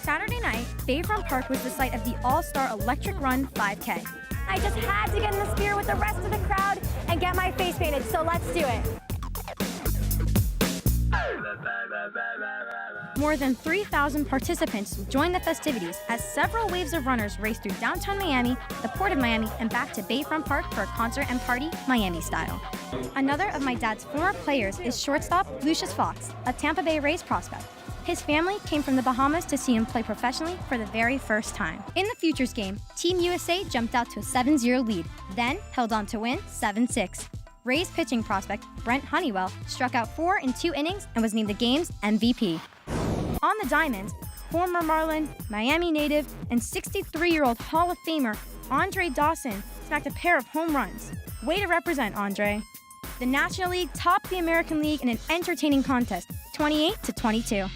Saturday night, Bayfront Park was the site of the All-Star Electric Run 5K. I just had to get in the spirit with the rest of the crowd and get my face painted, so let's do it. More than 3,000 participants joined the festivities as several waves of runners raced through downtown Miami, the Port of Miami, and back to Bayfront Park for a concert and party, Miami style. Another of my dad's former players is shortstop Lucius Fox, a Tampa Bay Rays prospect. His family came from the Bahamas to see him play professionally for the very first time. In the Futures game, Team USA jumped out to a 7-0 lead, then held on to win 7-6. Rays pitching prospect Brent Honeywell struck out 4 in 2 innings and was named the game's MVP. On the diamond, former Marlin, Miami native, and 63-year-old Hall of Famer Andre Dawson smacked a pair of home runs. Way to represent, Andre. The National League topped the American League in an entertaining contest, 28-22.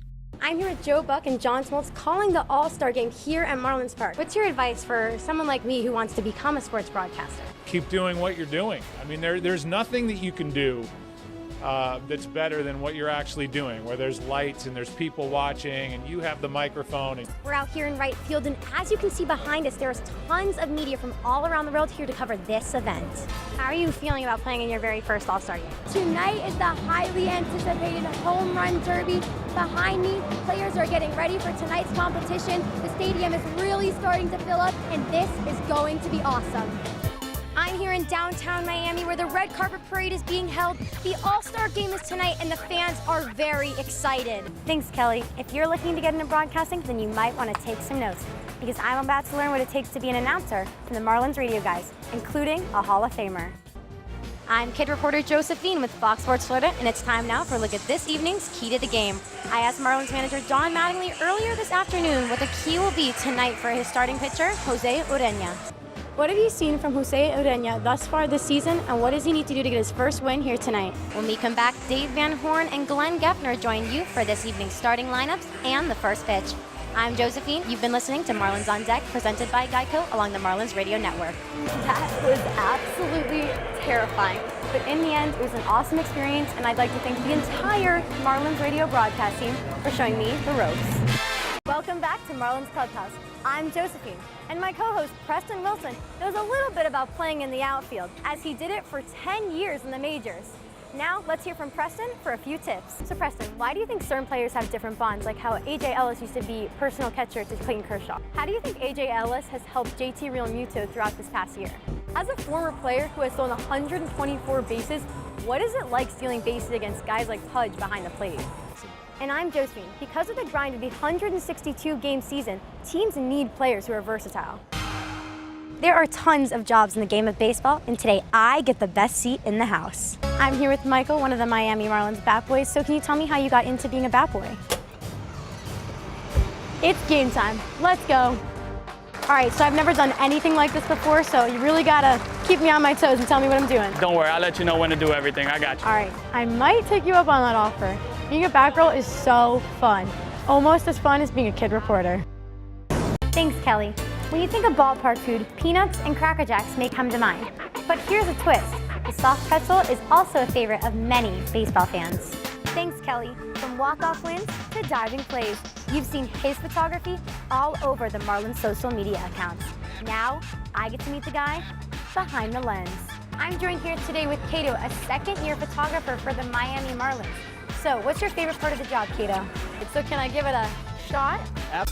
I'm here with Joe Buck and John Smoltz calling the All-Star game here at Marlins Park. What's your advice for someone like me who wants to become a sports broadcaster? Keep doing what you're doing. I mean, there's nothing that you can do that's better than what you're actually doing, where there's lights and there's people watching and you have the microphone. We're out here in right field, and as you can see behind us, there's tons of media from all around the world here to cover this event. How are you feeling about playing in your very first All-Star game? Tonight is the highly anticipated Home Run Derby. Behind me, players are getting ready for tonight's competition. The stadium is really starting to fill up, and this is going to be awesome. I'm here in downtown Miami where the red carpet parade is being held. The All-Star game is tonight and the fans are very excited. Thanks, Kelly. If you're looking to get into broadcasting, then you might want to take some notes because I'm about to learn what it takes to be an announcer from the Marlins radio guys, including a Hall of Famer. I'm kid reporter Josephine with Fox Sports Florida, and it's time now for a look at this evening's key to the game. I asked Marlins manager Don Mattingly earlier this afternoon what the key will be tonight for his starting pitcher, Jose Urena. What have you seen from Jose Urena thus far this season, and what does he need to do to get his first win here tonight? When we come back, Dave Van Horn and Glenn Geffner join you for this evening's starting lineups and the first pitch. I'm Josephine. You've been listening to Marlins on Deck, presented by Geico along the Marlins Radio Network. That was absolutely terrifying, but in the end, it was an awesome experience, and I'd like to thank the entire Marlins Radio broadcast team for showing me the ropes. Welcome back to Marlins Clubhouse. I'm Josephine, and my co-host Preston Wilson knows a little bit about playing in the outfield, as he did it for 10 years in the majors. Now, let's hear from Preston for a few tips. So Preston, why do you think certain players have different bonds, like how A.J. Ellis used to be personal catcher to Clayton Kershaw? How do you think A.J. Ellis has helped JT Realmuto throughout this past year? As a former player who has stolen 124 bases, what is it like stealing bases against guys like Pudge behind the plate? And I'm Josephine. Because of the grind of the 162-game season, teams need players who are versatile. There are tons of jobs in the game of baseball, and today I get the best seat in the house. I'm here with Michael, one of the Miami Marlins bat boys. So can you tell me how you got into being a bat boy? It's game time. Let's go. All right, so I've never done anything like this before, so you really gotta keep me on my toes and tell me what I'm doing. Don't worry, I'll let you know when to do everything. I got you. All right, I might take you up on that offer. Being a bat girl is so fun. Almost as fun as being a kid reporter. Thanks, Kelly. When you think of ballpark food, peanuts and Cracker Jacks may come to mind. But here's a twist. The soft pretzel is also a favorite of many baseball fans. Thanks, Kelly. From walk-off wins to diving plays, you've seen his photography all over the Marlins social media accounts. Now, I get to meet the guy behind the lens. I'm joined here today with Cato, a second-year photographer for the Miami Marlins. So, what's your favorite part of the job, Cato? So can I give it a shot? Yep.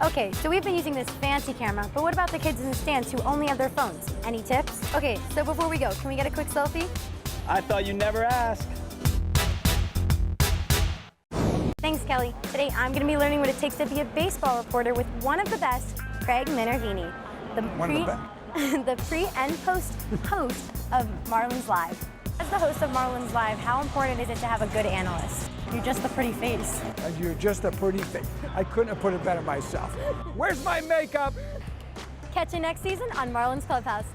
Okay, so we've been using this fancy camera, but what about the kids in the stands who only have their phones? Any tips? Okay, so before we go, can we get a quick selfie? I thought you never asked. Thanks, Kelly. Today I'm going to be learning what it takes to be a baseball reporter with one of the best, Craig Minervini, the pre and post host of Marlins Live. As the host of Marlins Live, how important is it to have a good analyst? You're just a pretty face. And you're just a pretty face. I couldn't have put it better myself. Where's my makeup? Catch you next season on Marlins Clubhouse.